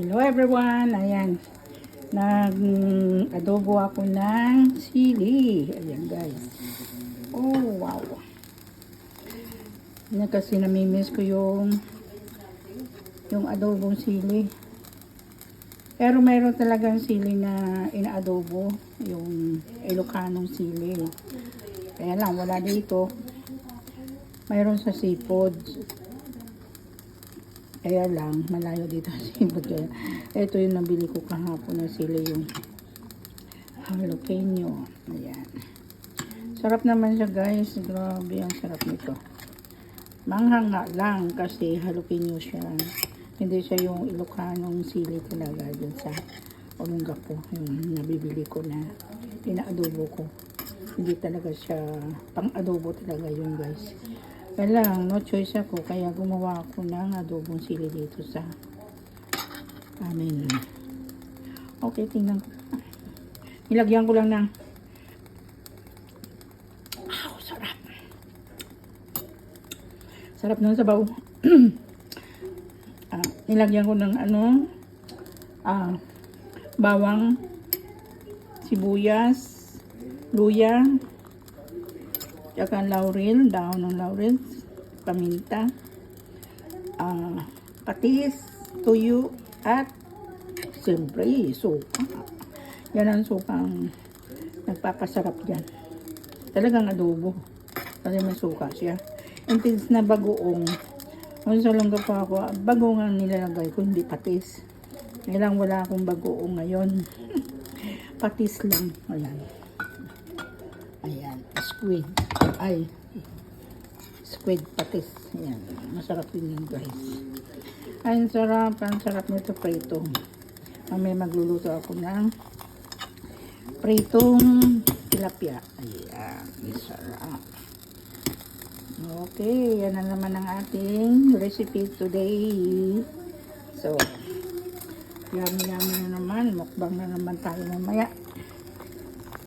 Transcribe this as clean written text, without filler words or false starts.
Hello everyone! Ayan. Nag-adobo ako ng sili. Ayan guys. Oh wow. Yan kasi namimiss ko yung adobong sili. Pero mayroon talagang sili na inaadobo. Yung Ilocanong sili. Kaya lang wala dito. Mayroon sa seafood. Kaya lang, malayo dito sa seafood. Ito yung nabili ko kahapon na sili, yung jalapeno. Ayan. Sarap naman siya guys. Grabe ang sarap nito. Manghanga lang kasi jalapeno siya. Hindi siya yung Ilocanong sili talaga dun sa Olongapo. Yung nabibili ko na inaadobo ko. Hindi talaga siya pang-adobo talaga yun guys. Kaya lang, no choice ako. Kaya gumawa ako ng adobong sili dito sa amin. Okay, tingnan ko. Nilagyan ko lang ng sarap. Sarap ng sabaw. Nilagyan ko ng bawang, sibuyas, luya, tsaka laurel, dahon ng laurel, paminta, patis, tuyo, at siyempre, suka. Yan ang sukang nagpapasarap dyan. Talagang adobo. Kasi may suka siya. Imbis na bagoong. Kung sa langga pa ako, bagoong ang nilalagay ko, hindi patis. Kailang wala akong bagoong ngayon. Patis lang. Ayan. Ayan. Squid. Ay. Squid patis. Ayan. Masarap din yun guys. Ay, sarap. Ang sarap nito prito. May magluluto ako ng pritong tilapia. Ayan. Masarap. Okay. Yan na naman ang ating recipe today. So, yummy na naman. Mukbang na naman tayo mamaya.